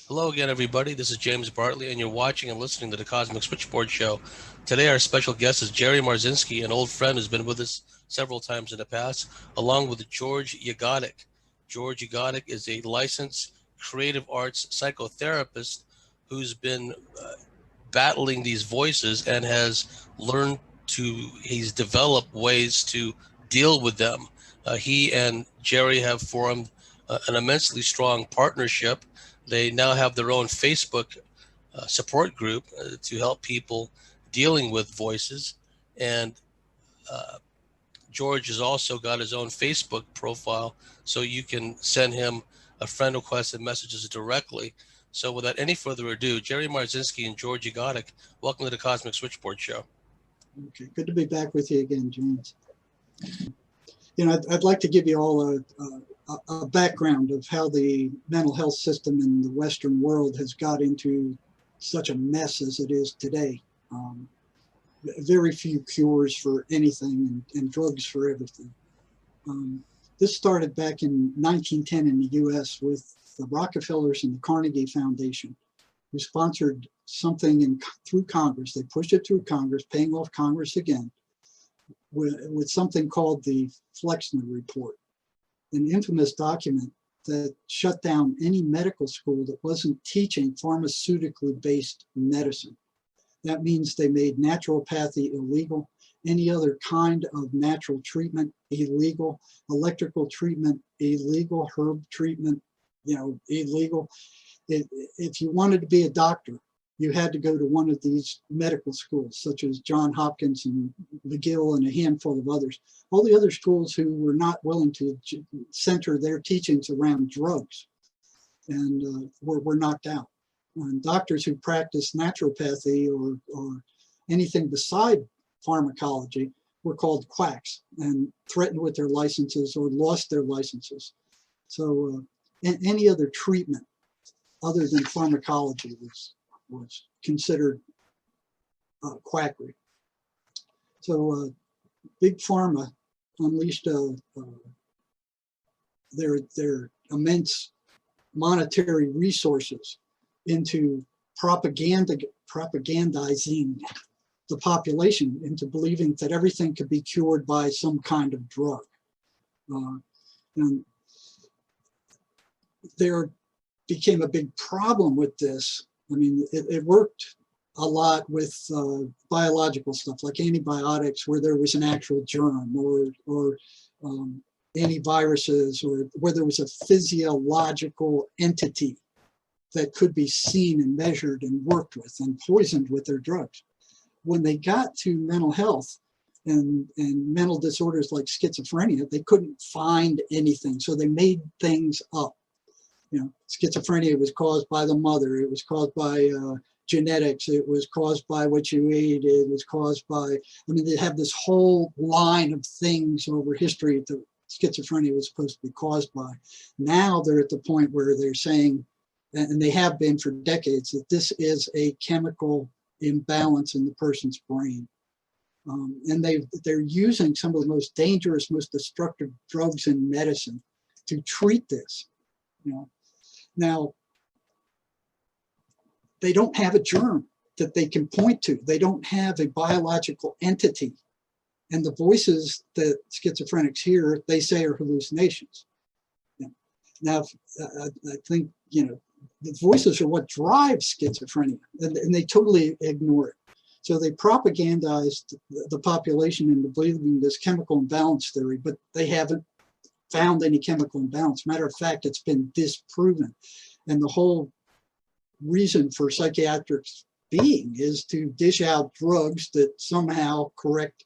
Hello again, everybody. This is James Bartley, and you're watching and listening to the Cosmic Switchboard Show. Today, our special guest is Jerry Marzinski, an old friend who's been with us several times in the past, along with George Yagotic. George Yagotic is a licensed creative arts psychotherapist who's been battling these voices and has he's developed ways to deal with them. He and Jerry have formed an immensely strong partnership. They now have their own Facebook support group to help people dealing with voices. And George has also got his own Facebook profile, so you can send him a friend request and messages directly. So without any further ado, Jerry Marzinski and George Yagotic, welcome to the Cosmic Switchboard Show. Okay, good to be back with you again, James. You know, I'd like to give you all a background of how the mental health system in the Western world has got into such a mess as it is today. Very few cures for anything and drugs for everything. This started back in 1910 in the US with the Rockefellers and the Carnegie Foundation, who sponsored something through Congress. They pushed it through Congress, paying off Congress again, with something called the Flexner Report, an infamous document that shut down any medical school that wasn't teaching pharmaceutically based medicine. That means they made naturopathy illegal, any other kind of natural treatment illegal, electrical treatment illegal, herb treatment, illegal. If you wanted to be a doctor, you had to go to one of these medical schools, such as Johns Hopkins and McGill and a handful of others. All the other schools who were not willing to center their teachings around drugs and were knocked out. And doctors who practiced naturopathy or anything beside pharmacology were called quacks and threatened with their licenses or lost their licenses. So any other treatment other than pharmacology was considered quackery. So Big Pharma unleashed their immense monetary resources into propagandizing the population into believing that everything could be cured by some kind of drug. And there became a big problem with this. I mean, it worked a lot with biological stuff like antibiotics, where there was an actual germ, or antiviruses, or where there was a physiological entity that could be seen and measured and worked with and poisoned with their drugs. When they got to mental health and mental disorders like schizophrenia, they couldn't find anything, so they made things up. Schizophrenia was caused by the mother. It was caused by genetics. It was caused by what you ate. It was caused by, they have this whole line of things over history that schizophrenia was supposed to be caused by. Now they're at the point where they're saying, and they have been for decades, that this is a chemical imbalance in the person's brain. And they're using some of the most dangerous, most destructive drugs in medicine to treat this. Now, they don't have a germ that they can point to. They don't have a biological entity. And the voices that schizophrenics hear, they say are hallucinations. Now, I think, the voices are what drives schizophrenia, and they totally ignore it. So they propagandized the population into believing this chemical imbalance theory, but they haven't found any chemical imbalance. Matter of fact, it's been disproven. And the whole reason for psychiatrics being is to dish out drugs that somehow correct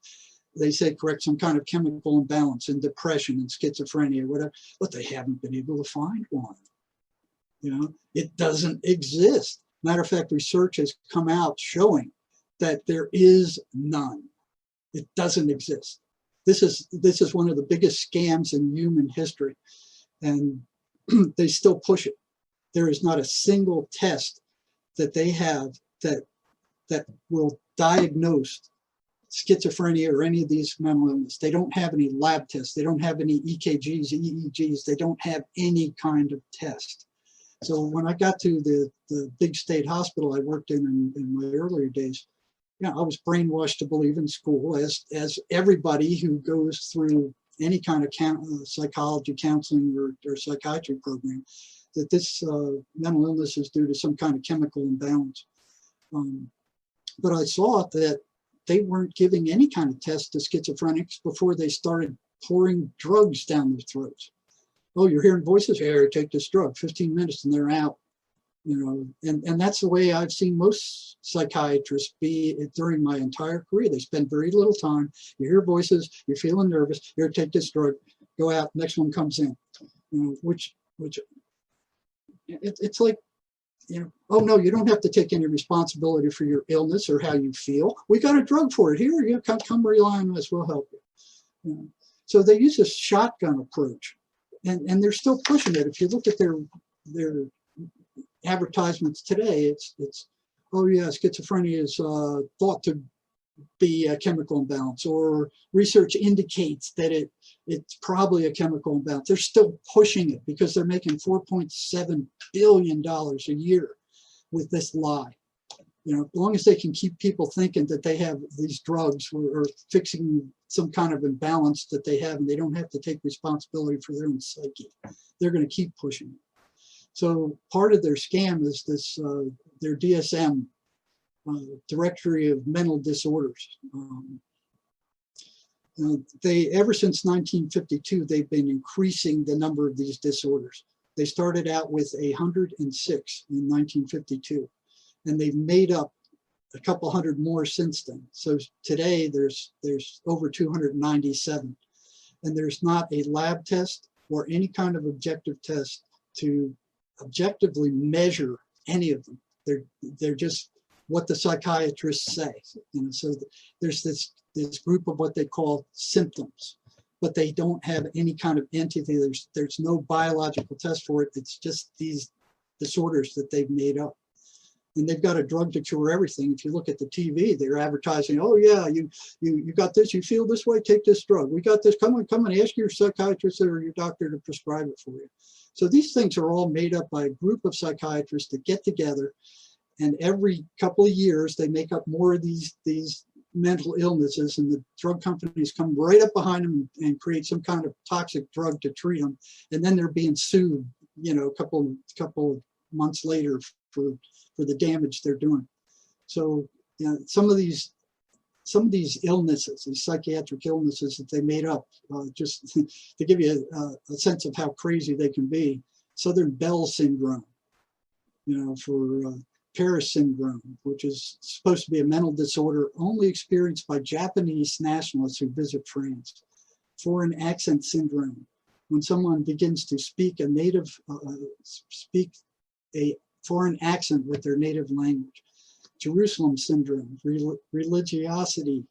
some kind of chemical imbalance in depression and schizophrenia or whatever, but they haven't been able to find one. It doesn't exist. Matter of fact, research has come out showing that there is none. It doesn't exist. This is one of the biggest scams in human history, and they still push it. There is not a single test that they have that will diagnose schizophrenia or any of these mental illness. They don't have any lab tests. They don't have any EKGs, EEGs. They don't have any kind of test. So when I got to the big state hospital I worked in my earlier days, you know, I was brainwashed to believe in school, as everybody who goes through any kind of psychology, counseling, or psychiatry program, that this mental illness is due to some kind of chemical imbalance. But I saw that they weren't giving any kind of test to schizophrenics before they started pouring drugs down their throats. Oh, you're hearing voices? Here, take this drug. 15 minutes and they're out. You know, and that's the way I've seen most psychiatrists be during my entire career. They spend very little time. You hear voices, you're feeling nervous. Here, take this drug. Go out. Next one comes in. You know, which it's like, you know, oh no, you don't have to take any responsibility for your illness or how you feel. We got a drug for it. Here, you come rely on us. We'll help you. You know? So they use a shotgun approach, and they're still pushing it. If you look at their advertisements today, it's oh yeah, schizophrenia is thought to be a chemical imbalance, or research indicates that it's probably a chemical imbalance. They're still pushing it because they're making $4.7 billion a year with this lie. You know, as long as they can keep people thinking that they have these drugs or fixing some kind of imbalance that they have, and they don't have to take responsibility for their own psyche, they're going to keep pushing it. So part of their scam is this, their DSM, Directory of Mental Disorders. Ever since 1952, they've been increasing the number of these disorders. They started out with 106 in 1952, and they've made up a couple hundred more since then. So today there's over 297, and there's not a lab test or any kind of objective test to objectively measure any of them. They're just what the psychiatrists say. You know, so there's this group of what they call symptoms, but they don't have any kind of entity. There's no biological test for it. It's just these disorders that they've made up. And they've got a drug to cure everything. If you look at the TV, they're advertising, oh yeah, you got this, you feel this way, take this drug. We got this, come and ask your psychiatrist or your doctor to prescribe it for you. So these things are all made up by a group of psychiatrists that get together, and every couple of years they make up more of these mental illnesses, and the drug companies come right up behind them and create some kind of toxic drug to treat them, and then they're being sued, you know, a couple of months later for the damage they're doing. So, you know, some of these illnesses, these psychiatric illnesses that they made up, just to give you a sense of how crazy they can be. Southern Bell syndrome, you know, for Paris syndrome, which is supposed to be a mental disorder only experienced by Japanese nationalists who visit France. Foreign accent syndrome, when someone begins to speak a foreign accent with their native language. Jerusalem syndrome, religiosity,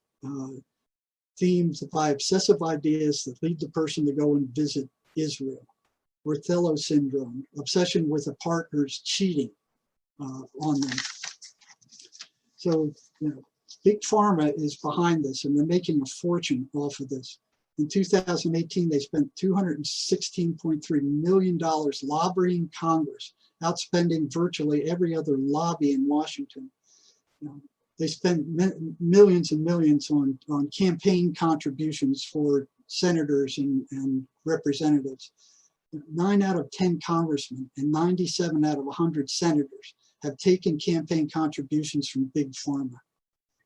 themes by obsessive ideas that lead the person to go and visit Israel. Othello syndrome, obsession with a partner's cheating on them. So, you know, Big Pharma is behind this, and they're making a fortune off of this. In 2018, they spent $216.3 million lobbying Congress, outspending virtually every other lobby in Washington. You know, they spent millions and millions on campaign contributions for senators and representatives. 9 out of 10 congressmen and 97 out of 100 senators have taken campaign contributions from Big Pharma.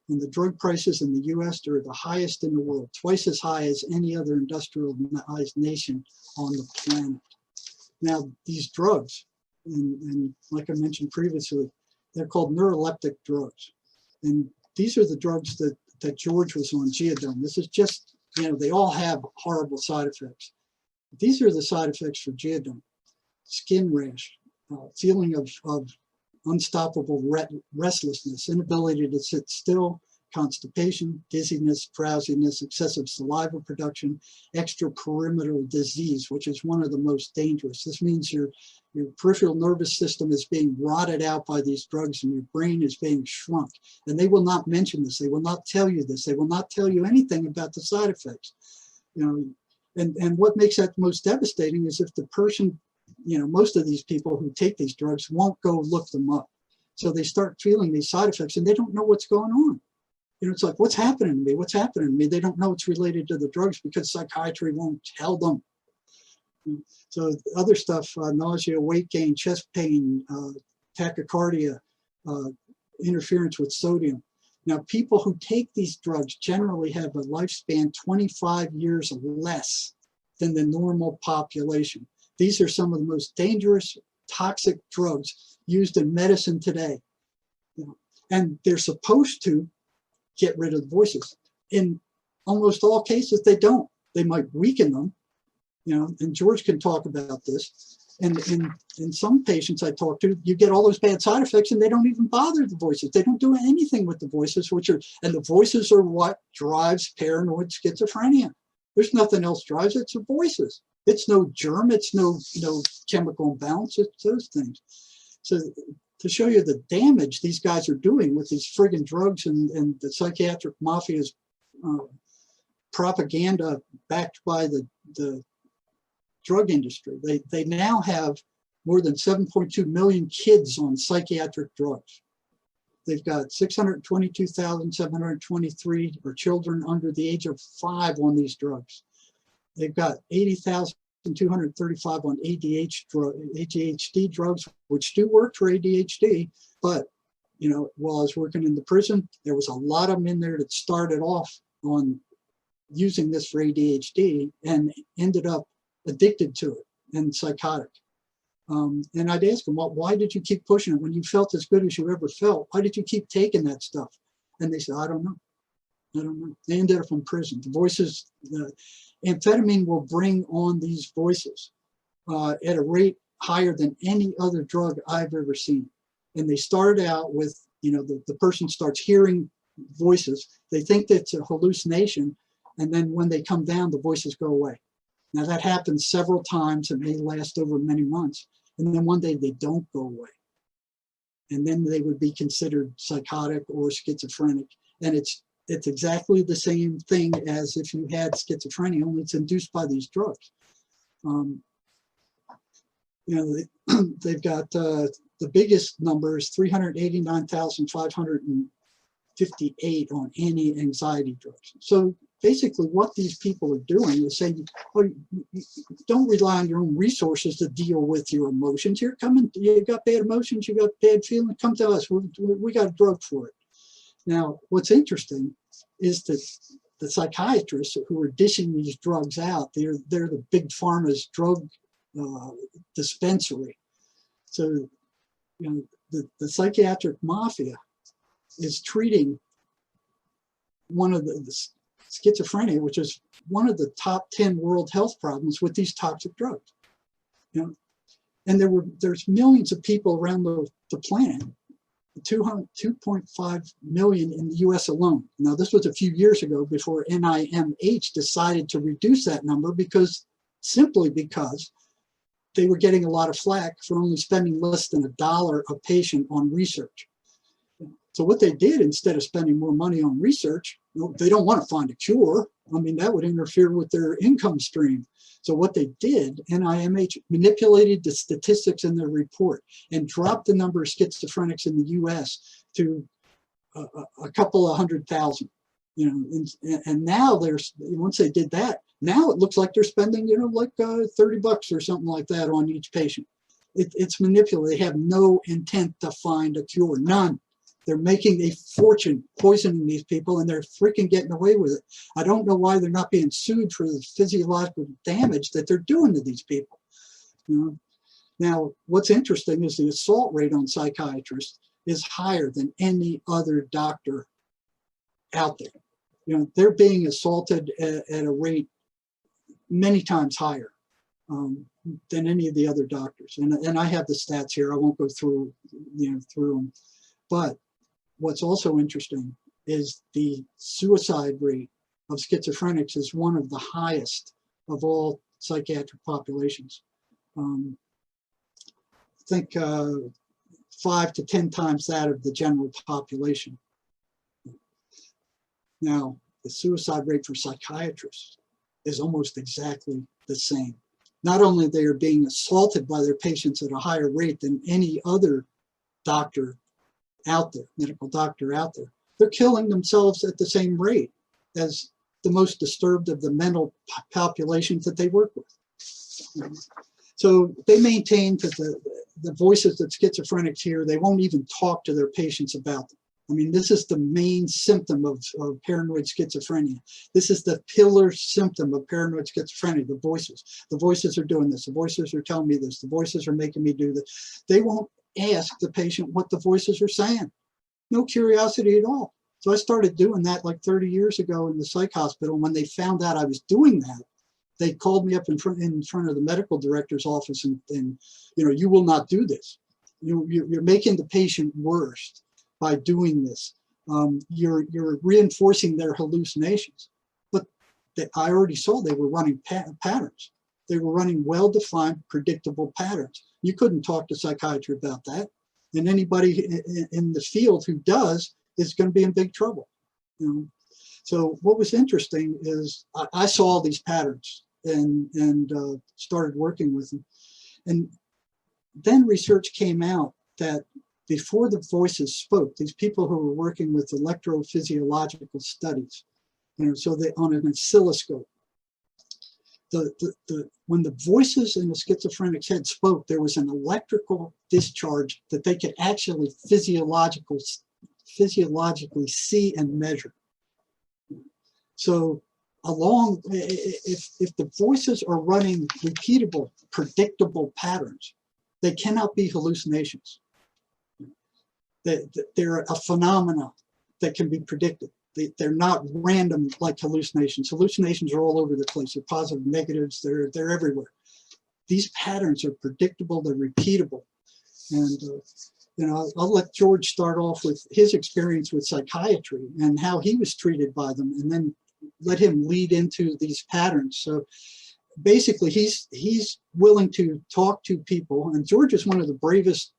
And the drug prices in the US are the highest in the world, twice as high as any other industrialized nation on the planet. Now, these drugs, and like I mentioned previously, they're called neuroleptic drugs. And these are the drugs that George was on, Geodone. This is just, you know, they all have horrible side effects. These are the side effects for Geodone: skin rash, feeling of unstoppable restlessness, inability to sit still, constipation, dizziness, drowsiness, excessive saliva production, extrapyramidal disease, which is one of the most dangerous. This means your peripheral nervous system is being rotted out by these drugs, and your brain is being shrunk. And they will not mention this. They will not tell you this. They will not tell you anything about the side effects. You know, and what makes that most devastating is if the person most of these people who take these drugs won't go look them up. So they start feeling these side effects and they don't know what's going on. It's like, what's happening to me? What's happening to me? They don't know it's related to the drugs because psychiatry won't tell them. So other stuff, nausea, weight gain, chest pain, tachycardia, interference with sodium. Now, people who take these drugs generally have a lifespan 25 years less than the normal population. These are some of the most dangerous, toxic drugs used in medicine today. And they're supposed to get rid of the voices. In almost all cases, they don't. They might weaken them, and George can talk about this. And in some patients I talk to, you get all those bad side effects and they don't even bother the voices. They don't do anything with the voices, and the voices are what drives paranoid schizophrenia. There's nothing else drives it, it's the voices. It's no germ, it's no chemical imbalance, it's those things. So to show you the damage these guys are doing with these friggin' drugs and the psychiatric mafia's propaganda backed by the drug industry. They now have more than 7.2 million kids on psychiatric drugs. They've got 622,723 children under the age of 5 on these drugs. They've got 80,235 on ADHD drugs, which do work for ADHD. But, while I was working in the prison, there was a lot of them in there that started off on using this for ADHD and ended up addicted to it and psychotic. And I'd ask them, well, why did you keep pushing it when you felt as good as you ever felt? Why did you keep taking that stuff? And they said, I don't know. They ended up in prison. The voices, the amphetamine will bring on these voices at a rate higher than any other drug I've ever seen. And they start out with, the person starts hearing voices. They think that's a hallucination. And then when they come down, the voices go away. Now that happens several times and may last over many months. And then one day they don't go away. And then they would be considered psychotic or schizophrenic. And it's exactly the same thing as if you had schizophrenia, only it's induced by these drugs. They've got the biggest number is 389,558 on anti-anxiety drugs. So basically what these people are doing is saying, oh, don't rely on your own resources to deal with your emotions. You're coming, you got bad emotions, you got bad feelings, come to us, we got a drug for it. Now, what's interesting is that the psychiatrists who are dishing these drugs out, they're the big pharma's drug dispensary. So, the psychiatric mafia is treating one of the schizophrenia, which is one of the top 10 world health problems, with these toxic drugs. And there's millions of people around the planet, 2.5 million in the US alone. Now, this was a few years ago before NIMH decided to reduce that number simply because they were getting a lot of flack for only spending less than $1 a patient on research. So what they did, instead of spending more money on research, they don't want to find a cure. I mean, that would interfere with their income stream. So what they did, NIMH manipulated the statistics in their report and dropped the number of schizophrenics in the US to a couple of 100,000. And now once they did that, now it looks like they're spending, like $30 or something like that on each patient. It's manipulated. They have no intent to find a cure, none. They're making a fortune poisoning these people, and they're freaking getting away with it. I don't know why they're not being sued for the physiological damage that they're doing to these people. Now, what's interesting is the assault rate on psychiatrists is higher than any other doctor out there. They're being assaulted at a rate many times higher than any of the other doctors. And I have the stats here. I won't go through them. But what's also interesting is the suicide rate of schizophrenics is one of the highest of all psychiatric populations. I think 5 to 10 times that of the general population. Now, the suicide rate for psychiatrists is almost exactly the same. not only they are being assaulted by their patients at a higher rate than any other doctor out there, medical doctor out there, they're killing themselves at the same rate as the most disturbed of the mental populations that they work with. So they maintain that the voices that schizophrenics hear, they won't even talk to their patients about them. I mean, this is the main symptom of paranoid schizophrenia. This is the pillar symptom of paranoid schizophrenia, the voices. The voices are doing this. The voices are telling me this. The voices are making me do this. They won't ask the patient what the voices are saying. No curiosity at all. So I started doing that like 30 years ago in the psych hospital. When they found out I was doing that, they called me up in front of the medical director's office and you know, you will not do this. You're making the patient worse by doing this. You're reinforcing their hallucinations. But I already saw they were running patterns. They were running well-defined, predictable patterns. You couldn't talk to psychiatry about that. And anybody in the field who does is going to be in big trouble. You know? So what was interesting is I saw all these patterns and started working with them. And then research came out that before the voices spoke, these people who were working with electrophysiological studies, you know, so they on an oscilloscope, when the voices in the schizophrenic's head spoke, there was an electrical discharge that they could actually physiologically see and measure. So if the voices are running repeatable, predictable patterns, they cannot be hallucinations. They're a phenomena that can be predicted. They're not random like hallucinations. Hallucinations are all over the place. They're positive, negatives, they're everywhere. These patterns are predictable, they're repeatable. And you know, I'll let George start off with his experience with psychiatry and how he was treated by them, and then let him lead into these patterns. So basically he's willing to talk to people, and George is one of the bravest,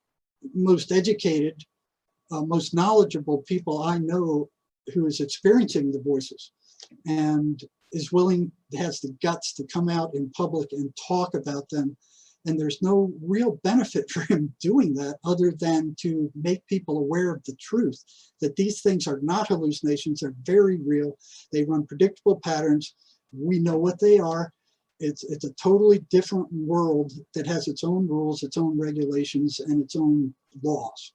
most educated, most knowledgeable people I know who is experiencing the voices and is willing, has the guts to come out in public and talk about them. And there's no real benefit for him doing that other than to make people aware of the truth, that these things are not hallucinations, they're very real. They run predictable patterns. We know what they are. It's a totally different world that has its own rules, its own regulations, and its own laws.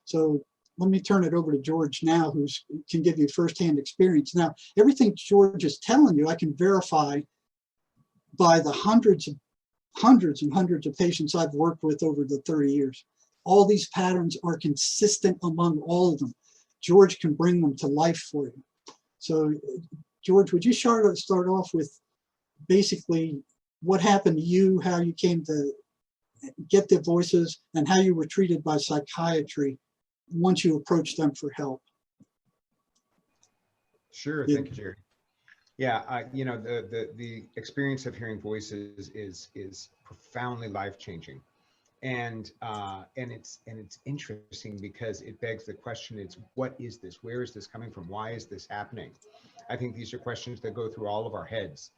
So let me turn it over to George now, who can give you firsthand experience. Now, everything George is telling you, I can verify by the hundreds and hundreds of patients I've worked with over the 30 years. All these patterns are consistent among all of them. George can bring them to life for you. So George, would you start off with basically what happened to you, how you came to get the voices, and how you were treated by psychiatry once you approached them for help? Sure, Yeah. Thank you, Jerry. Yeah, you know, the experience of hearing voices is profoundly life-changing, and it's interesting because it begs the question: it's what is this? Where is this coming from? Why is this happening? I think these are questions that go through all of our heads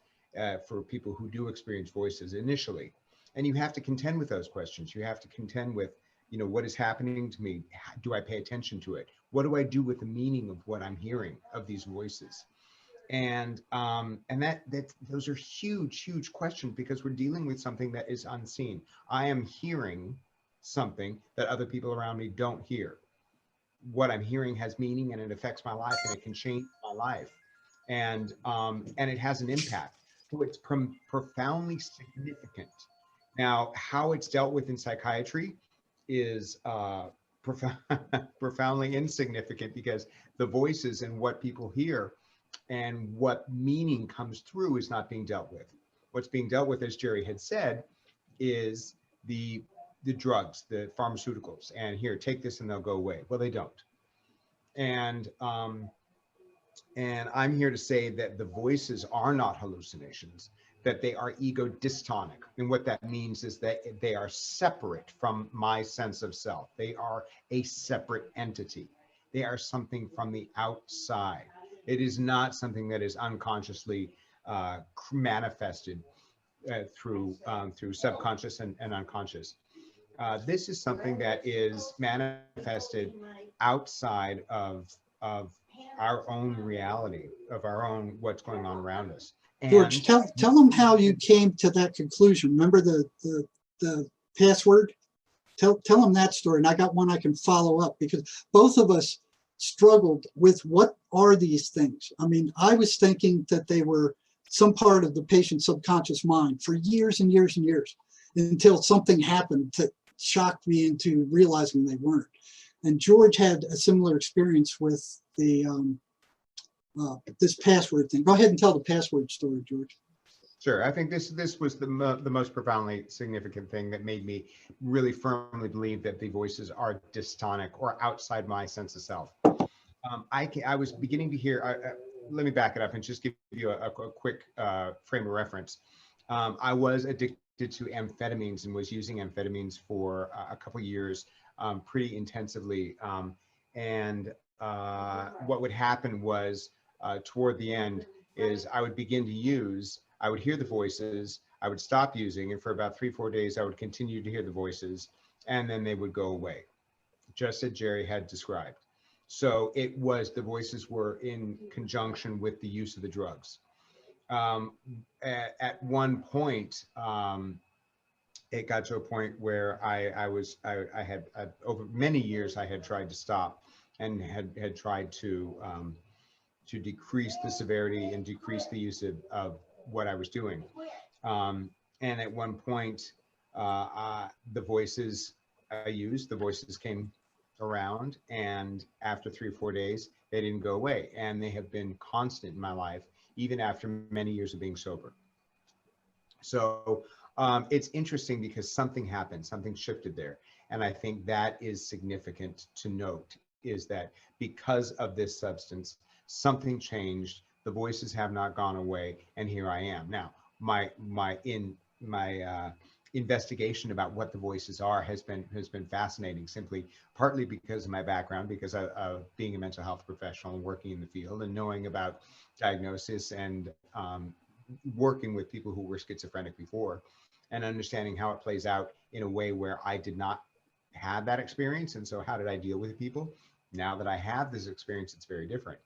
for people who do experience voices initially, and you have to contend with those questions. You have to contend with, you know, what is happening to me? Do I pay attention to it? What do I do with the meaning of what I'm hearing of these voices? And those are huge questions, because we're dealing with something that is unseen. I am hearing something that other people around me don't hear. What I'm hearing has meaning, and it affects my life, and it can change my life, and it has an impact. So it's profoundly significant. Now, how it's dealt with in psychiatry is profoundly insignificant, because the voices and what people hear and what meaning comes through is not being dealt with. What's being dealt with, as Jerry had said, is the drugs, the pharmaceuticals, and here, take this and they'll go away. Well, they don't. And I'm here to say that the voices are not hallucinations, that they are ego dystonic. And what that means is that they are separate from my sense of self. They are a separate entity. They are something from the outside. It is not something that is unconsciously manifested through subconscious and unconscious. This is something that is manifested outside of our own reality, of our own what's going on around us. And George, tell them how you came to that conclusion. Remember the password? Tell them that story, and I got one I can follow up, because both of us struggled with what are these things. I mean, I was thinking that they were some part of the patient's subconscious mind for years and years and years, until something happened that shocked me into realizing they weren't. And George had a similar experience with the this password thing. Go ahead and tell the password story, George. Sure. I think this was the most profoundly significant thing that made me really firmly believe that the voices are dystonic or outside my sense of self. I was beginning to hear, let me back it up and just give you a quick frame of reference. I was addicted to amphetamines and was using amphetamines for a couple years pretty intensively. What would happen was toward the end is I would begin to use, I would hear the voices, I would stop using, and for about 3-4 days, I would continue to hear the voices, and then they would go away, just as Jerry had described. So it was, the voices were in conjunction with the use of the drugs. At one point, it got to a point where I had over many years, I had tried to stop and had tried to decrease the severity and decrease the use of what I was doing. And at one point, the voices I used, the voices came around, and after 3 or 4 days, they didn't go away. And they have been constant in my life, even after many years of being sober. So it's interesting because something happened, something shifted there. And I think that is significant to note, is that because of this substance, something changed, the voices have not gone away, and here I am. Now, my investigation about what the voices are has been fascinating, simply partly because of my background, because of being a mental health professional and working in the field and knowing about diagnosis and working with people who were schizophrenic before, and understanding how it plays out in a way where I did not have that experience. And so how did I deal with people? Now that I have this experience, it's very different.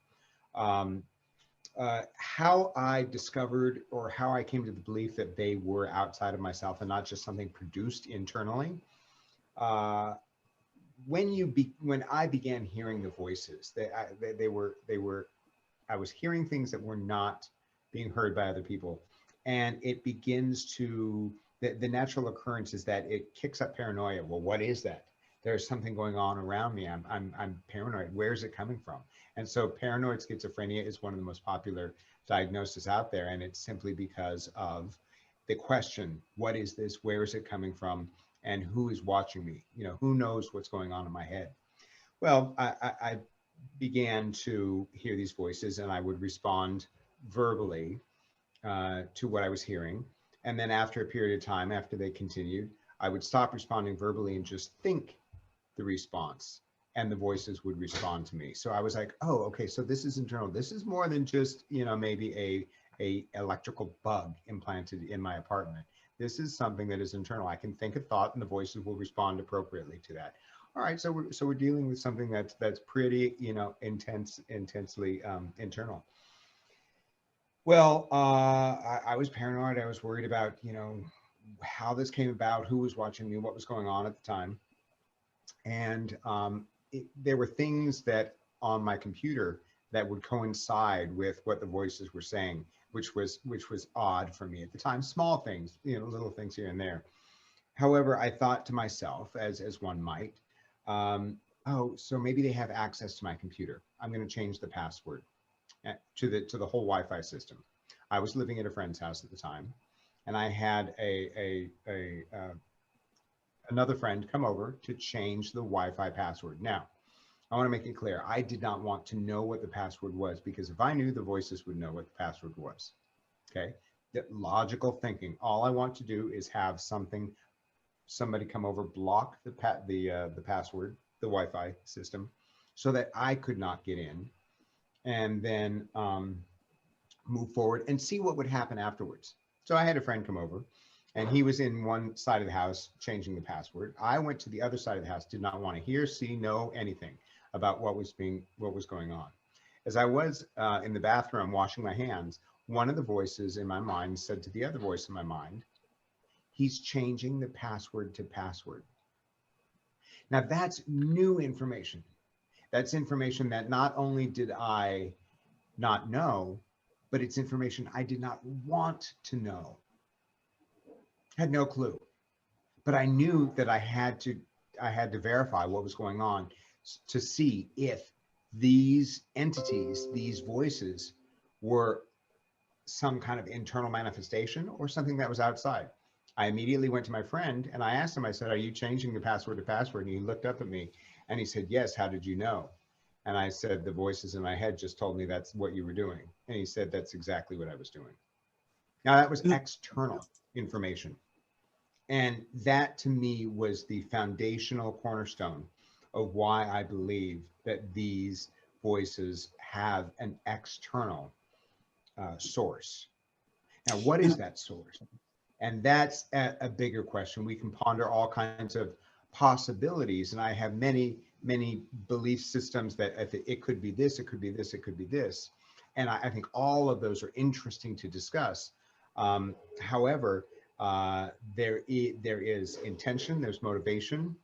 How I discovered, or how I came to the belief that they were outside of myself and not just something produced internally. When I began hearing the voices, I was hearing things that were not being heard by other people, and it begins to, the natural occurrence is that it kicks up paranoia. Well, what is that? There's something going on around me. I'm paranoid. Where's it coming from? And so paranoid schizophrenia is one of the most popular diagnoses out there. And it's simply because of the question, what is this? Where is it coming from? And who is watching me? You know, who knows what's going on in my head? Well, I began to hear these voices, and I would respond verbally to what I was hearing. And then after a period of time, after they continued, I would stop responding verbally and just think the response, and the voices would respond to me. So I was like, oh, okay, so this is internal. This is more than just, you know, maybe a electrical bug implanted in my apartment. This is something that is internal. I can think a thought, and the voices will respond appropriately to that. All right, so we're dealing with something that's pretty, you know, intensely internal. Well, I was paranoid. I was worried about, you know, how this came about, who was watching me, what was going on at the time. And there were things that on my computer that would coincide with what the voices were saying, which was odd for me at the time. Small things, you know, little things here and there. However, I thought to myself, as one might, oh, so maybe they have access to my computer. I'm going to change the password to the whole Wi-Fi system. I was living at a friend's house at the time, and I had another friend come over to change the Wi-Fi password. Now, I want to make it clear, I did not want to know what the password was, because if I knew, the voices would know what the password was. Okay, the logical thinking. All I want to do is have somebody come over, block the password, the Wi-Fi system, so that I could not get in, and then move forward and see what would happen afterwards. So I had a friend come over, and he was in one side of the house changing the password. I went to the other side of the house, did not want to hear, see, know anything about what was going on. As I was in the bathroom washing my hands, one of the voices in my mind said to the other voice in my mind, "He's changing the password to password." Now that's new information. That's information that not only did I not know, but it's information I did not want to know. Had no clue, but I knew that I had to verify what was going on to see if these entities, these voices, were some kind of internal manifestation or something that was outside. I immediately went to my friend and I asked him, I said, "Are you changing the password to password?" And he looked up at me and he said, "Yes, how did you know?" And I said, "The voices in my head just told me that's what you were doing." And he said, "That's exactly what I was doing." Now that was external information. And that to me was the foundational cornerstone of why I believe that these voices have an external source. Now, what is that source? And that's a bigger question. We can ponder all kinds of possibilities. And I have many, many belief systems that it could be this, it could be this, it could be this. And I think all of those are interesting to discuss. However, there is intention, there's motivation,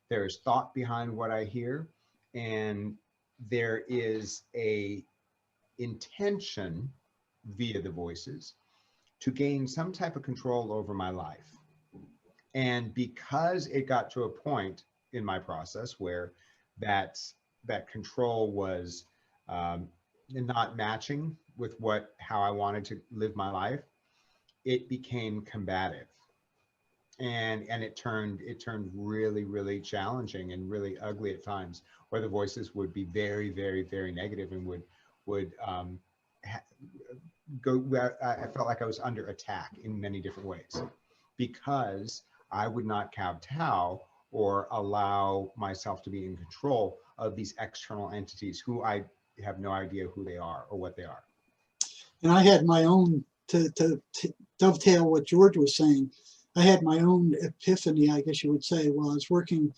there is thought behind what I hear, and there is a intention via the voices to gain some type of control over my life. And because it got to a point in my process where that control was not matching with how I wanted to live my life, it became combative, and it turned really, really challenging and really ugly at times, where the voices would be very, very, very negative and would go. I felt like I was under attack in many different ways because I would not kowtow or allow myself to be in control of these external entities who I have no idea who they are or what they are. And I had my own, to dovetail what George was saying, I had my own epiphany, I guess you would say, while I was working.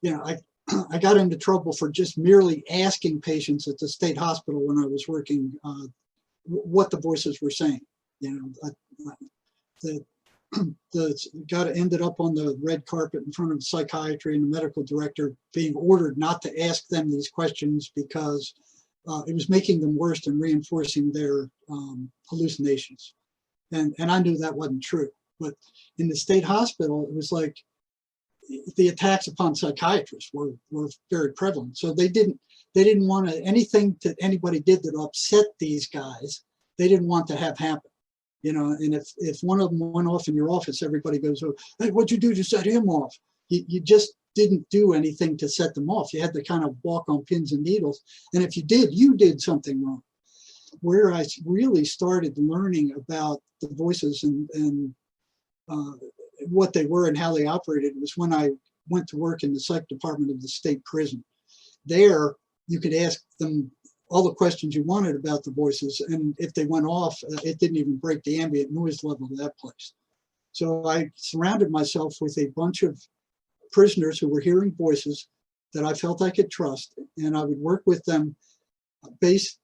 I got into trouble for just merely asking patients at the state hospital when I was working what the voices were saying. Ended up on the red carpet in front of psychiatry and the medical director being ordered not to ask them these questions because it was making them worse and reinforcing their hallucinations. And I knew that wasn't true. But in the state hospital, it was like the attacks upon psychiatrists were very prevalent. So they didn't want anything that anybody did that upset these guys, they didn't want to have happen. And if one of them went off in your office, everybody goes, "Oh, hey, what'd you do to set him off?" You just didn't do anything to set them off. You had to kind of walk on pins and needles. And if you did something wrong. Where I really started learning about the voices and what they were and how they operated was when I went to work in the psych department of the state prison. There, you could ask them all the questions you wanted about the voices, and if they went off, it didn't even break the ambient noise level of that place. So I surrounded myself with a bunch of prisoners who were hearing voices that I felt I could trust, and I would work with them based,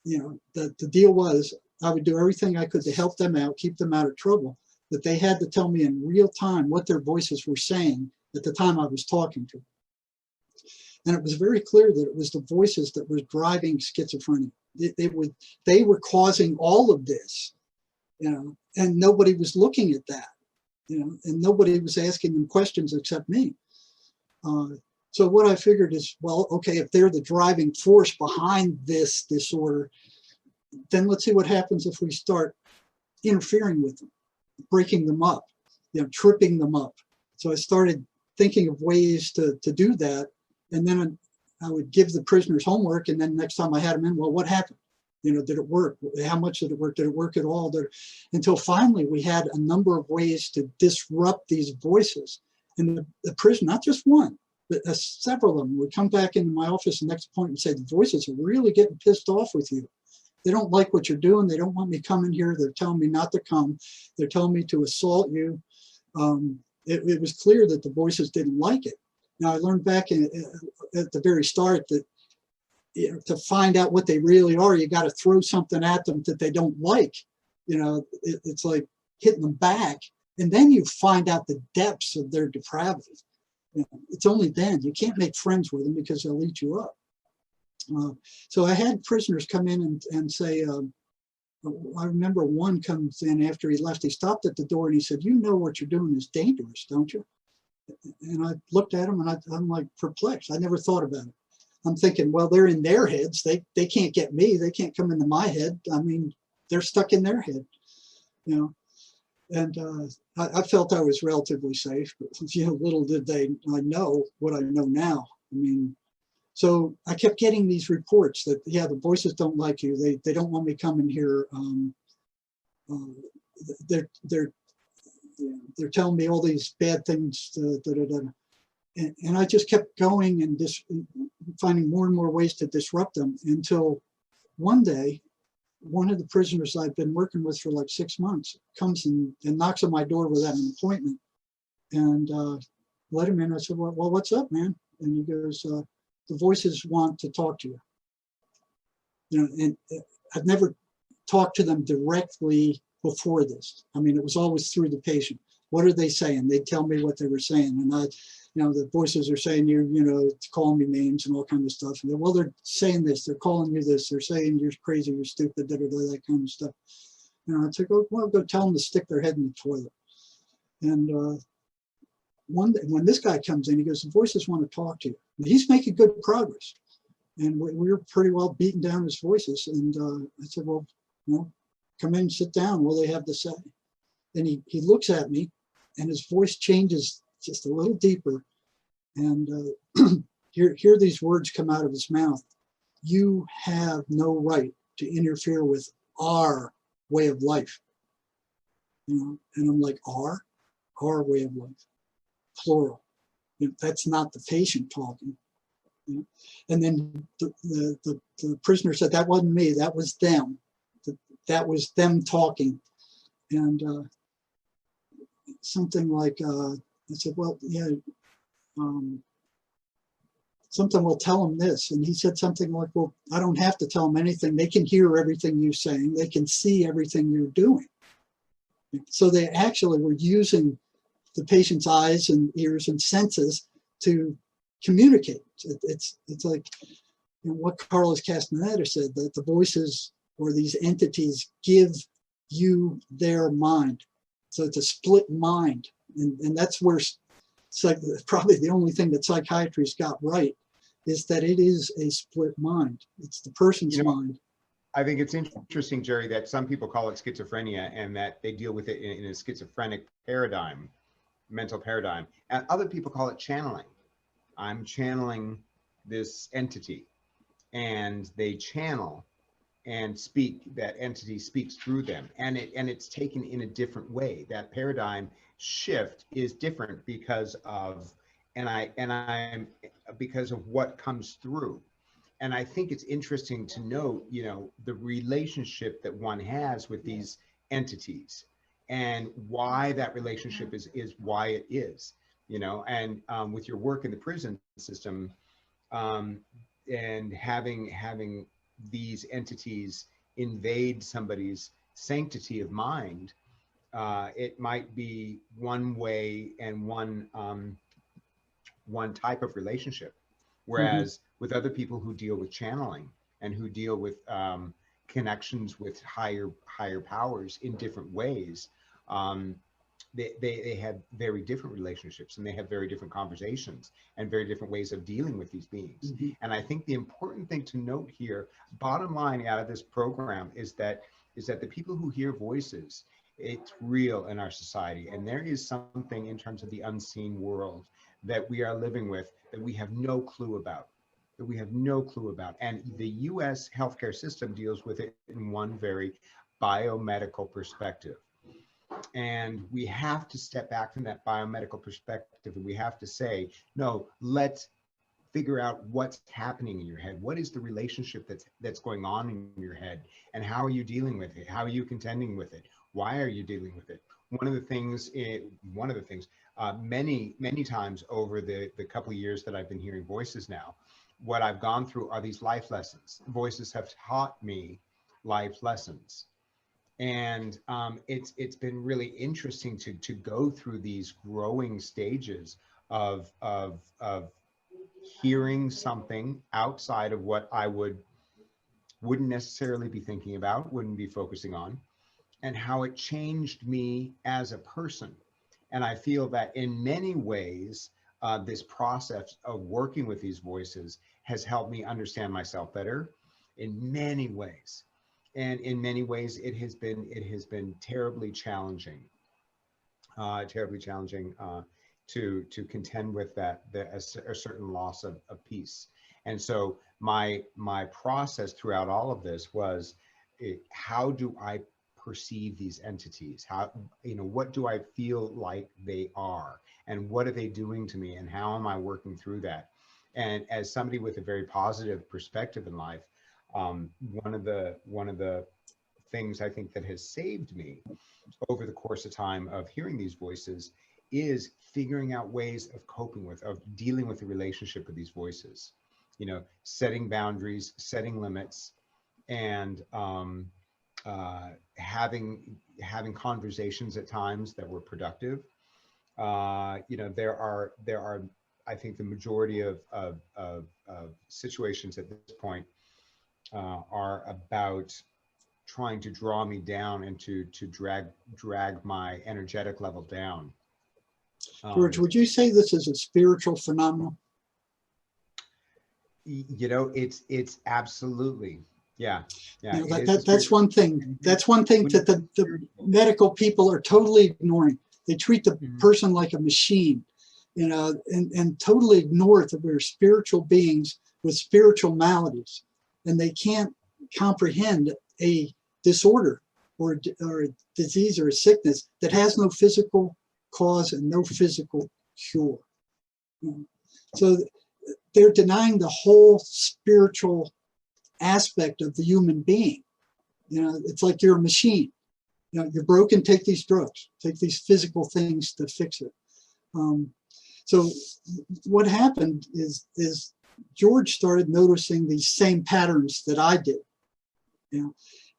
the deal was I would do everything I could to help them out, keep them out of trouble, but they had to tell me in real time what their voices were saying at the time I was talking to them. And it was very clear that it was the voices that were driving schizophrenia. They were causing all of this, and nobody was looking at that, and nobody was asking them questions except me. So what I figured is, well, okay, if they're the driving force behind this disorder, then let's see what happens if we start interfering with them, breaking them up, tripping them up. So I started thinking of ways to do that. And then I would give the prisoners homework. And then next time I had them in, well, what happened? Did it work? How much did it work? Did it work at all? Until finally we had a number of ways to disrupt these voices. And the prison, not just one, but several of them would come back into my office the next point and say, the voices are really getting pissed off with you. They don't like what you're doing. They don't want me coming here. They're telling me not to come. They're telling me to assault you. It was clear that the voices didn't like it. Now, I learned back at the very start that to find out what they really are, you got to throw something at them that they don't like. It's like hitting them back. And then you find out the depths of their depravity. It's only then. You can't make friends with them because they'll eat you up. So I had prisoners come in and say, I remember one comes in after he left, he stopped at the door and he said, "You know what you're doing is dangerous, don't you?" And I looked at him and I'm like perplexed. I never thought about it. I'm thinking, well, they're in their heads. They can't get me. They can't come into my head. I mean, they're stuck in their head, And I felt I was relatively safe, but little did I know what I know now. I mean, so I kept getting these reports that, yeah, the voices don't like you. They don't want me coming here. They're telling me all these bad things. And I just kept going and finding more and more ways to disrupt them until one day, one of the prisoners I've been working with for like 6 months comes and knocks on my door without an appointment, and let him in. I said, well, what's up, man? And he goes, the voices want to talk to you. And I've never talked to them directly before this. I mean, it was always through the patient. What are they saying? They'd tell me what they were saying. And the voices are saying it's calling me names and all kinds of stuff. And they're saying this, they're calling you this, they're saying you're crazy, you're stupid, that kind of stuff. I'd say, well, go tell them to stick their head in the toilet. And one day, when this guy comes in, he goes, the voices want to talk to you. And he's making good progress. And we were pretty well beating down his voices. And I said, well, come in and sit down. What do they have to say? And he looks at me and his voice changes just a little deeper. And hear these words come out of his mouth. You have no right to interfere with our way of life. And I'm like, our way of life, plural. That's not the patient talking. And then the prisoner said, that wasn't me, that was them. That was them talking. And something like, I said, well, yeah, something will tell them this. And he said something like, well, I don't have to tell them anything. They can hear everything you're saying. They can see everything you're doing. So they actually were using the patient's eyes and ears and senses to communicate. It's like what Carlos Castaneda said, that the voices or these entities give you their mind. So it's a split mind. And that's where probably the only thing that psychiatry's got right is that it is a split mind. It's the person's mind. I think it's interesting, Jerry, that some people call it schizophrenia and that they deal with it in a schizophrenic paradigm, mental paradigm. And other people call it channeling. I'm channeling this entity, and they channel and speak. That entity speaks through them, and it's taken in a different way. That paradigm shift is different because of because of what comes through. And I think it's interesting to note, the relationship that one has with these entities and why that relationship is why it is, and with your work in the prison system, and having these entities invade somebody's sanctity of mind, it might be one way and one type of relationship. Whereas with other people who deal with channeling and who deal with connections with higher powers in different ways, they have very different relationships, and they have very different conversations and very different ways of dealing with these beings. And I think the important thing to note here, bottom line out of this program, is that the people who hear voices, it's real in our society, and there is something in terms of the unseen world that we are living with that we have no clue about. And the US healthcare system deals with it in one very biomedical perspective. And we have to step back from that biomedical perspective, and we have to say, no, let's figure out what's happening in your head. What is the relationship that's going on in your head, and how are you dealing with it? How are you contending with it? Why are you dealing with it? One of the things, many times over the couple of years that I've been hearing voices now, what I've gone through are these life lessons. Voices have taught me life lessons. And it's been really interesting to go through these growing stages of hearing something outside of what I wouldn't necessarily be thinking about, wouldn't be focusing on, and how it changed me as a person. And I feel that in many ways, this process of working with these voices has helped me understand myself better in many ways. And in many ways, it has been terribly challenging, to contend with a certain loss of peace. And so my process throughout all of this was, how do I perceive these entities? How, what do I feel like they are, and what are they doing to me, and how am I working through that? And as somebody with a very positive perspective in life, one of the things I think that has saved me over the course of time of hearing these voices is figuring out ways of coping with, of dealing with the relationship with these voices, setting boundaries, setting limits, and having conversations at times that were productive. There are I think the majority of situations at this point are about trying to draw me down and to drag my energetic level down. George, would you say this is a spiritual phenomenon? It's absolutely, yeah. That's one thing. That's one thing that the medical people are totally ignoring. They treat the person like a machine, and totally ignore that we're spiritual beings with spiritual maladies, and they can't comprehend a disorder or a disease or a sickness that has no physical cause and no physical cure. So they're denying the whole spiritual aspect of the human being. It's like you're a machine. You're broken, take these drugs, take these physical things to fix it. So what happened is George started noticing these same patterns that I did,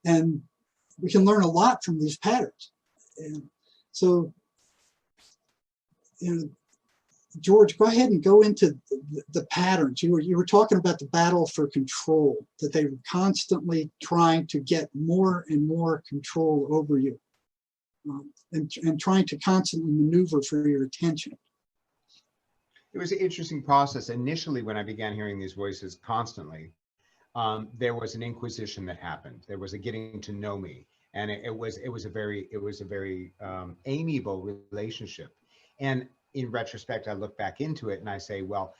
and we can learn a lot from these patterns. So, George, go ahead and go into the patterns. You were talking about the battle for control, that they were constantly trying to get more and more control over you, and trying to constantly maneuver for your attention. It was an interesting process. Initially, when I began hearing these voices constantly, there was an inquisition that happened. There was a getting to know me, and it was a very amiable relationship. And in retrospect, I look back into it and I say, well,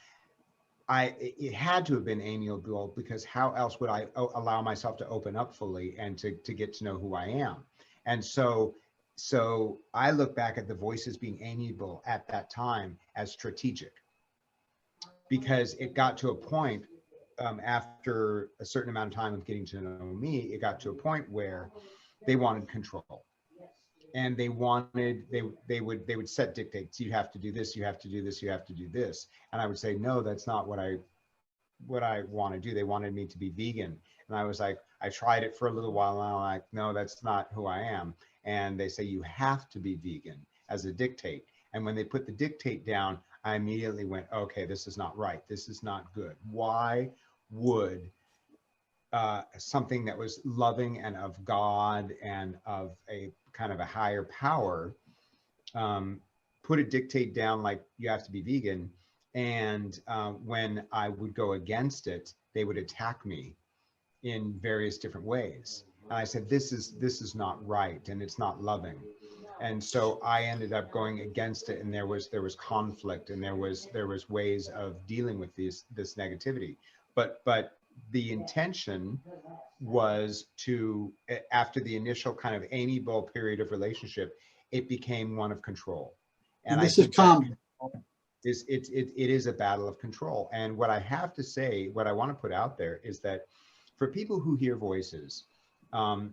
it had to have been amiable, because how else would I allow myself to open up fully and to get to know who I am? And so I look back at the voices being amiable at that time as strategic, because it got to a point, after a certain amount of time of getting to know me, it got to a point where they wanted control. And they would set dictates. You have to do this, you have to do this, you have to do this. And I would say, no, that's not what I want to do. They wanted me to be vegan. And I was like, I tried it for a little while, and I'm like, no, that's not who I am. And they say, you have to be vegan as a dictate. And when they put the dictate down, I immediately went, okay, this is not right. This is not good. Why would something that was loving and of God and of a kind of a higher power put a dictate down like you have to be vegan? And when I would go against it, they would attack me in various different ways. And I said, this is not right, and it's not loving. And so I ended up going against it, and there was conflict, and there was ways of dealing with this negativity. But the intention was to, after the initial kind of amiable period of relationship, it became one of control. And this is common. It is a battle of control. And what I have to say, what I want to put out there is that for people who hear voices, there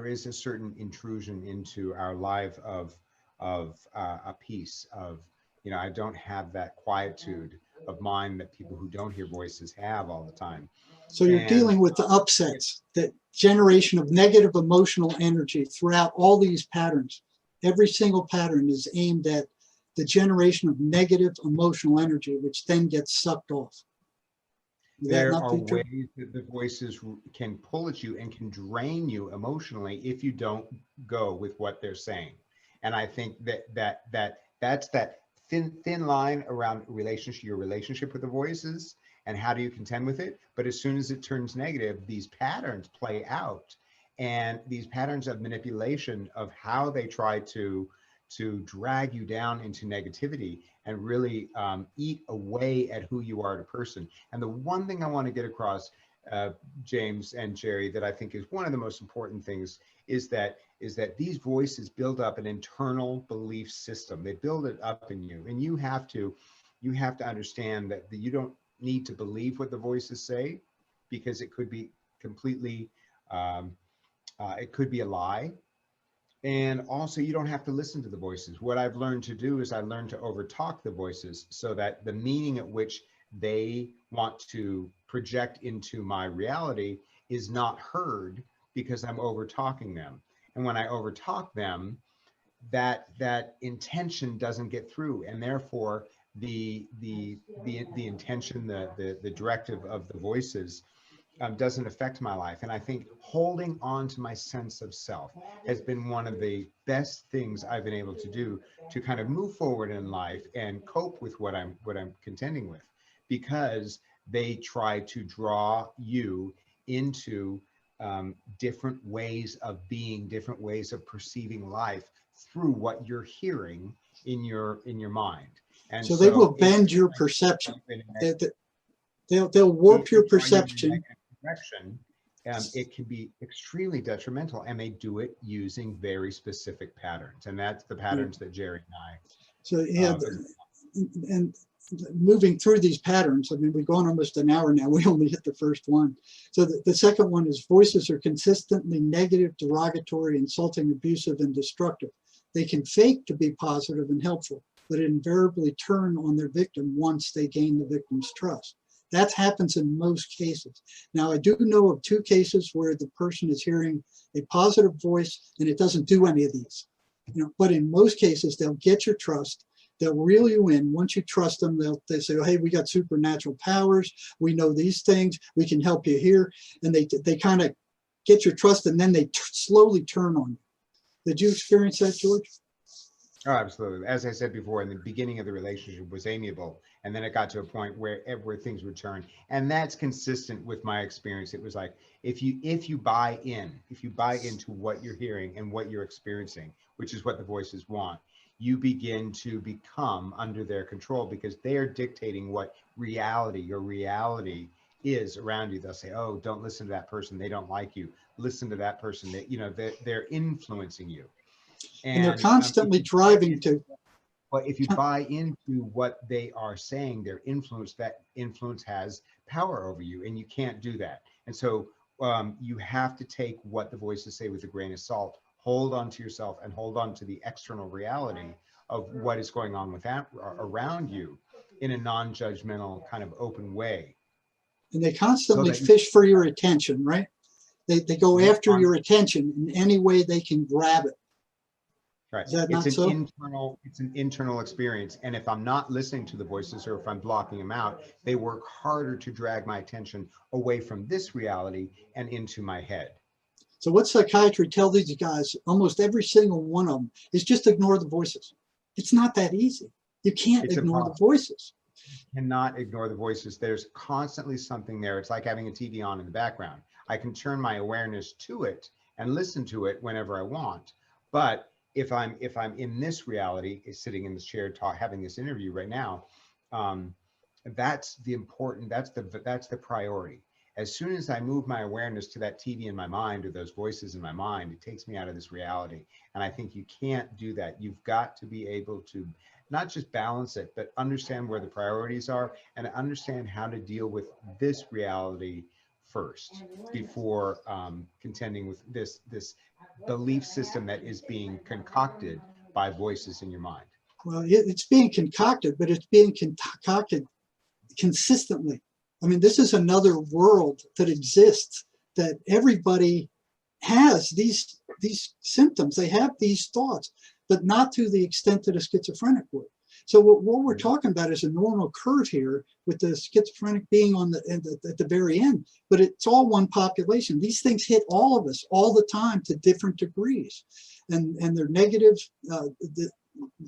is a certain intrusion into our life of a piece of, you know, I don't have that quietude of mind that people who don't hear voices have all the time. So you're dealing with the upsets, that generation of negative emotional energy throughout all these patterns. Every single pattern is aimed at the generation of negative emotional energy, which then gets sucked off. There are ways that the voices can pull at you and can drain you emotionally if you don't go with what they're saying. And I think that's that thin line around your relationship with the voices and how do you contend with it. But as soon as it turns negative, these patterns play out, and these patterns of manipulation of how they try to drag you down into negativity and really eat away at who you are as a person. And the one thing I want to get across, James and Jerry, that I think is one of the most important things is that these voices build up an internal belief system. They build it up in you, and you have to understand that you don't need to believe what the voices say, because it could be completely, it could be a lie. And also, you don't have to listen to the voices. What I've learned to do is I learned to overtalk the voices so that the meaning at which they want to project into my reality is not heard, because I'm overtalking them. And when I overtalk them, that intention doesn't get through, and therefore the intention, the directive of the voices doesn't affect my life. And I think holding on to my sense of self has been one of the best things I've been able to do to kind of move forward in life and cope with what I'm contending with, because they try to draw you into different ways of being, different ways of perceiving life through what you're hearing in your mind. And so they will bend your perception. They'll warp your perception. It can be extremely detrimental, and they do it using very specific patterns, and that's the patterns that Jerry and I. So yeah, and moving through these patterns, I mean, we've gone almost an hour now. We only hit the first one. So the second one is voices are consistently negative, derogatory, insulting, abusive, and destructive. They can fake to be positive and helpful, but invariably turn on their victim once they gain the victim's trust. That happens in most cases. Now, I do know of 2 cases where the person is hearing a positive voice and it doesn't do any of these. You know, but in most cases, they'll get your trust. They'll reel you in. Once you trust them, they say, oh, hey, we got supernatural powers. We know these things. We can help you here. And they kind of get your trust, and then they slowly turn on you. Did you experience that, George? Oh, absolutely. As I said before, in the beginning of the relationship was amiable, and then it got to a point where things would turn. And that's consistent with my experience. It was like, if you buy into what you're hearing and what you're experiencing, which is what the voices want, you begin to become under their control, because they are dictating what your reality is around you. They'll say, oh, don't listen to that person. They don't like you. Listen to that person. They're influencing you. And they're constantly driving to. But if you buy into what they are saying, their influence, that influence has power over you, and you can't do that. And so you have to take what the voices say with a grain of salt, hold on to yourself, and hold on to the external reality of what is going on with that around you in a non-judgmental kind of open way. And they constantly fish for your attention, right? They go after your attention in any way they can grab it. Right. Is that not so? It's an internal experience. And if I'm not listening to the voices, or if I'm blocking them out, they work harder to drag my attention away from this reality and into my head. So what psychiatry tells these guys, almost every single one of them, is just ignore the voices. It's not that easy. You can't ignore the voices. You cannot ignore the voices. There's constantly something there. It's like having a TV on in the background. I can turn my awareness to it and listen to it whenever I want. But if I'm in this reality, sitting in this chair, having this interview right now, that's the priority. As soon as I move my awareness to that TV in my mind, or those voices in my mind, it takes me out of this reality. And I think you can't do that. You've got to be able to not just balance it, but understand where the priorities are and understand how to deal with this reality first before contending with this belief system that is being concocted by voices in your mind. Well, it's being concocted, but it's being concocted consistently. I mean, this is another world that exists, that everybody has these symptoms. They have these thoughts, but not to the extent that a schizophrenic would. So what we're talking about is a normal curve here, with the schizophrenic being on at the very end, but it's all one population. These things hit all of us all the time to different degrees, and they're negative,